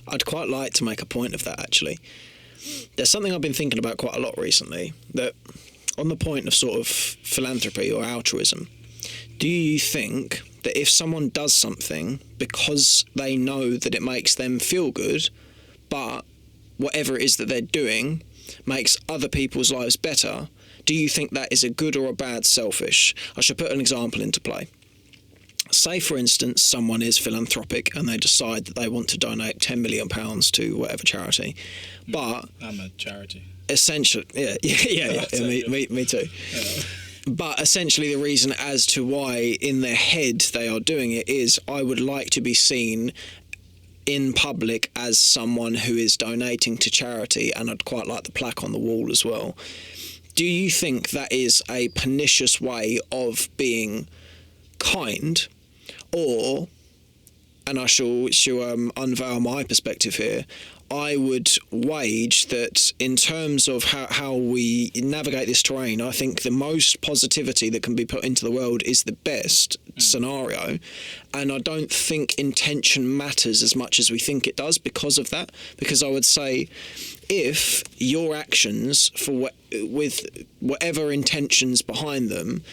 I'd quite like to make a point of that, actually. There's something I've been thinking about quite a lot recently, that on the point of sort of philanthropy or altruism, do you think that if someone does something because they know that it makes them feel good, but whatever it is that they're doing makes other people's lives better, do you think that is a good or a bad selfish? I should put an example into play. Say, for instance, someone is philanthropic and they decide that they want to donate £10 million to whatever charity, but... I'm a charity. Essentially, me too. Yeah. But essentially the reason as to why in their head they are doing it is, I would like to be seen in public as someone who is donating to charity, and I'd quite like the plaque on the wall as well. Do you think that is a pernicious way of being kind? Or, and I shall unveil my perspective here, I would wage that in terms of how we navigate this terrain, I think the most positivity that can be put into the world is the best scenario. And I don't think intention matters as much as we think it does because of that. Because I would say if your actions, with whatever intentions behind them,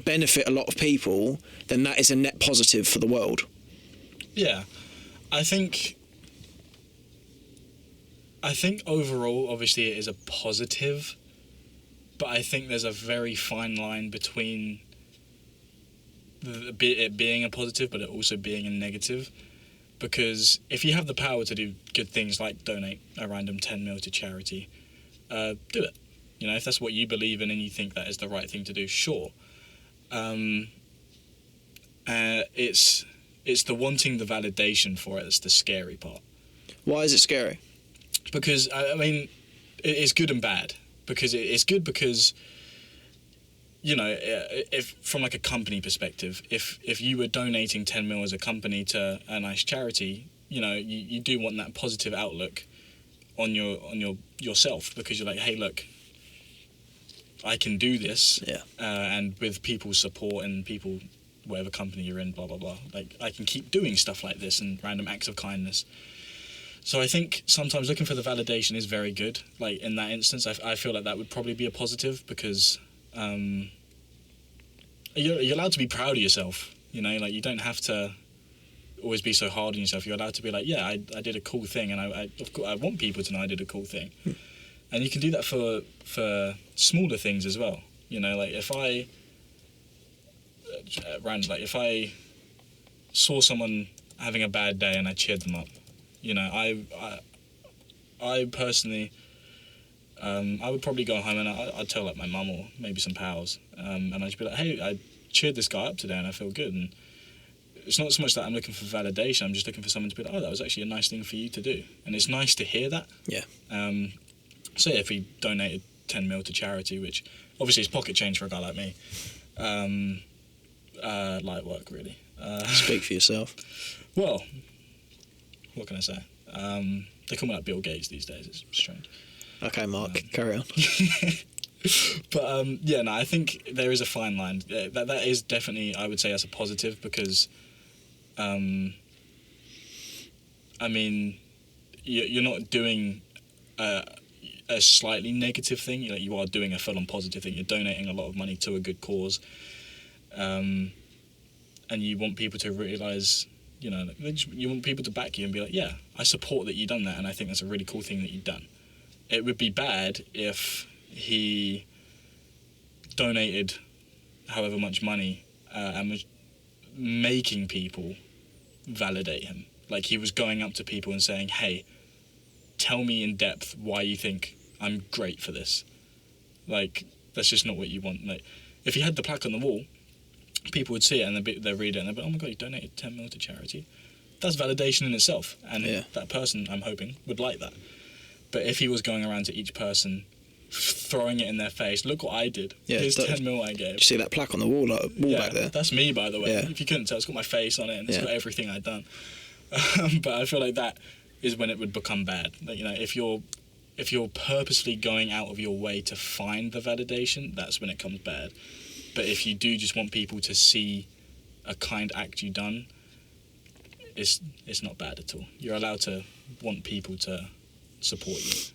benefit a lot of people, then that is a net positive for the world. Yeah, I think overall, obviously, it is a positive, but I think there's a very fine line between it being a positive, but it also being a negative. Because if you have the power to do good things like donate a random 10 mil to charity, do it. You know, if that's what you believe in and you think that is the right thing to do, sure. It's the wanting the validation for it that's the scary part. Why is it scary? Because, I mean, it's good and bad. Because it's good because, you know, if from like a company perspective, if you were donating 10 mil as a company to a nice charity, you know, you do want that positive outlook on yourself, because you're like, hey, look, I can do this. Yeah. And with people's support and people, whatever company you're in, blah, blah, blah, like, I can keep doing stuff like this and random acts of kindness. So I think sometimes looking for the validation is very good. Like, in that instance, I feel like that would probably be a positive, because you're allowed to be proud of yourself, you know? Like, you don't have to always be so hard on yourself. You're allowed to be like, yeah, I did a cool thing, and I of course, I want people to know I did a cool thing. And you can do that for smaller things as well. You know, like, if I saw someone having a bad day and I cheered them up, you know, I personally, I would probably go home and I'd tell like my mum or maybe some pals, and I'd just be like, hey, I cheered this guy up today and I feel good. And it's not so much that I'm looking for validation, I'm just looking for someone to be like, oh, that was actually a nice thing for you to do. And it's nice to hear that. Yeah. Say if he donated 10 mil to charity, which obviously is pocket change for a guy like me, light work really. Speak for yourself. Well, what can I say? They call me like Bill Gates these days. It's strange. Okay, Mark, carry on. But yeah, no, I think there is a fine line. That is definitely, I would say, as a positive, because I mean, you're not doing a slightly negative thing. You are doing a full-on positive thing. You're donating a lot of money to a good cause, and you want people to realise, you know, you want people to back you and be like, yeah, I support that you've done that, and I think that's a really cool thing that you've done. It would be bad if he donated however much money and was making people validate him. Like, he was going up to people and saying, hey, tell me in depth why you think I'm great for this. Like, that's just not what you want. Like, if you had the plaque on the wall, people would see it and they'd read it and they'd be, oh my God, you donated 10 mil to charity. That's validation in itself. And that person, I'm hoping, would like that. But if he was going around to each person, throwing it in their face, look what I did. Yeah, here's 10 mil I gave. Did you see that plaque on the wall, back there? That's me, by the way. Yeah. If you couldn't tell, it's got my face on it and it's got everything I'd done. But I feel like that is when it would become bad. Like, you know, if you're purposely going out of your way to find the validation, that's when it comes bad. But if you do just want people to see a kind act you've done, it's not bad at all. You're allowed to want people to support you.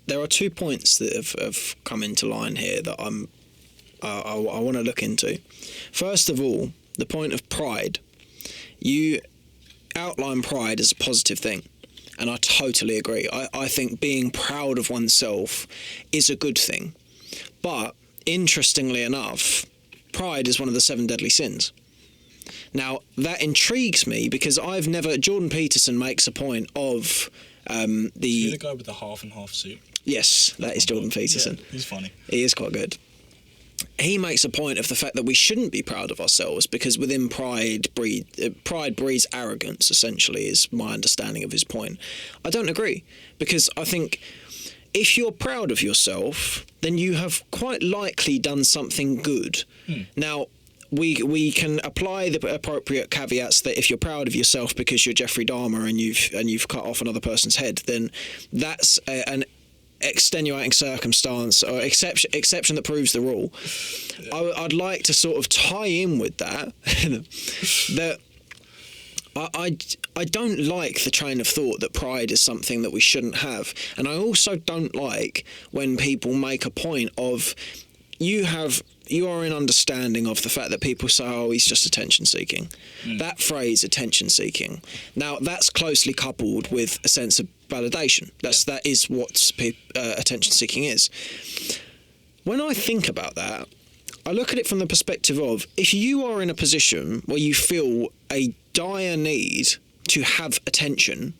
There are 2 points that have come into line here that I want to look into. First of all, the point of pride. You outline pride as a positive thing, and I totally agree. I think being proud of oneself is a good thing. But, interestingly enough, pride is one of the 7 deadly sins. Now, that intrigues me because Jordan Peterson makes a point of Is he the guy with the half and half suit? Yes, that is Jordan Peterson. Yeah, he's funny. He is quite good. He makes a point of the fact that we shouldn't be proud of ourselves because within pride breeds arrogance, essentially, is my understanding of his point. I don't agree, because I think if you're proud of yourself, then you have quite likely done something good. Now, we can apply the appropriate caveats that if you're proud of yourself because you're Jeffrey Dahmer and you've cut off another person's head, then that's an extenuating circumstance or exception that proves the rule. I'd like to sort of tie in with that that I don't like the train of thought that pride is something that we shouldn't have, and I also don't like when people make a point of you are in understanding of the fact that people say, oh, he's just attention seeking. That phrase, attention seeking, now that's closely coupled with a sense of validation. That is what attention seeking is. When I think about that, I look at it from the perspective of, if you are in a position where you feel a dire need to have attention,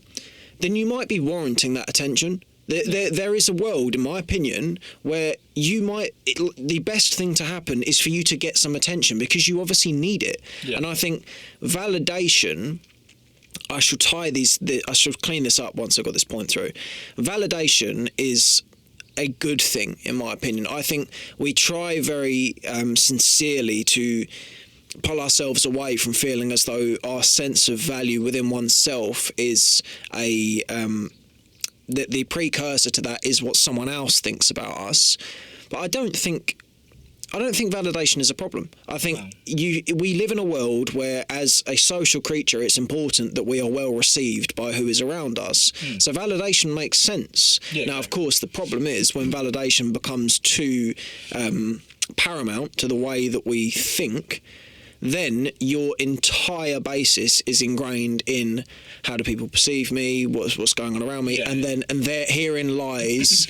then you might be warranting that attention. There is a world, in my opinion, where the best thing to happen is for you to get some attention because you obviously need it. Yeah. And I think validation, I shall clean this up once I've got this point through. Validation is a good thing, in my opinion. I think we try very sincerely to pull ourselves away from feeling as though our sense of value within oneself is the precursor to that is what someone else thinks about us. But I don't think validation is a problem. I think we live in a world where, as a social creature, it's important that we are well received by who is around us. So validation makes sense. Now, of course, the problem is when validation becomes too paramount to the way that we think, then your entire basis is ingrained in how do people perceive me, what's going on around me, and herein lies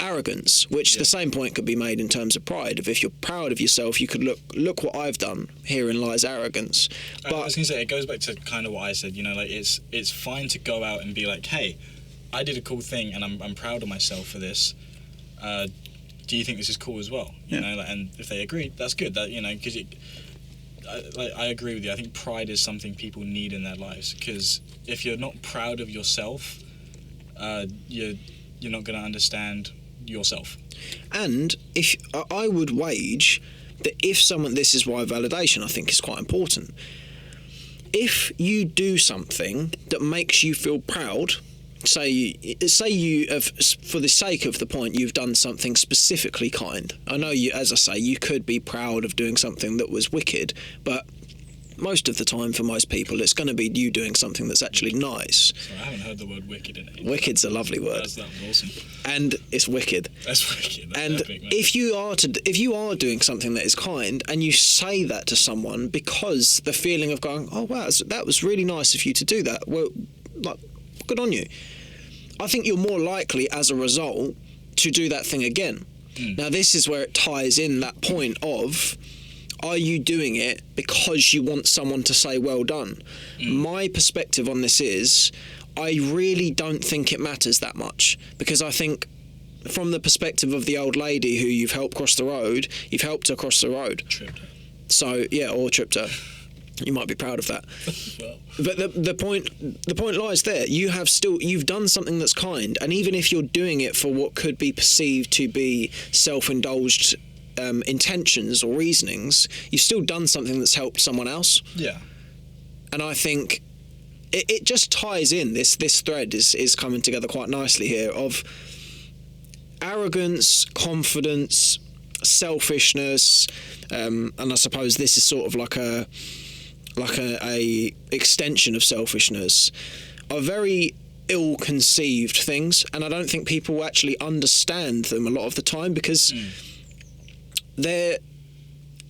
arrogance, which the same point could be made in terms of pride. If you're proud of yourself, you could look what I've done. Herein lies arrogance. But I was going to say, it goes back to kind of what I said. Like it's fine to go out and be like, hey, I did a cool thing and I'm proud of myself for this. Do you think this is cool as well? You know, and if they agree, that's good. That because I agree with you. I think pride is something people need in their lives, because if you're not proud of yourself, you're not going to understand yourself. And if I would wage that this is why validation I think is quite important. If you do something that makes you feel proud, say you have, for the sake of the point, you've done something specifically kind. I know as I say, you could be proud of doing something that was wicked, but most of the time for most people it's going to be you doing something that's actually nice. So I haven't heard the word wicked in it. Wicked's a lovely word. That's awesome. And it's wicked. That's wicked. That's and epic, man. if you are doing something that is kind and you say that to someone because the feeling of going, oh wow, that was really nice of you to do that, well, like, good on you, I think you're more likely as a result to do that thing again. Now this is where it ties in that point of, are you doing it because you want someone to say well done? My perspective on this is, I really don't think it matters that much, because I think from the perspective of the old lady who you've helped cross the road, you've helped her cross the road. Tripped her. So or tripped her. You might be proud of that. Well. But the point lies there. You've done something that's kind, and even if you're doing it for what could be perceived to be self-indulged intentions or reasonings, you've still done something that's helped someone else. Yeah. And I think it just ties in. This thread is coming together quite nicely here, of arrogance, confidence, selfishness, and I suppose this is sort of like like a extension of selfishness, are very ill-conceived things, and I don't think people actually understand them a lot of the time, because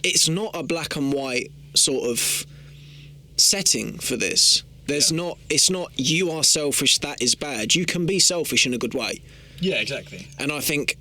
it's not a black and white sort of setting for this. It's not you are selfish, that is bad. You can be selfish in a good way. Yeah, exactly. And I think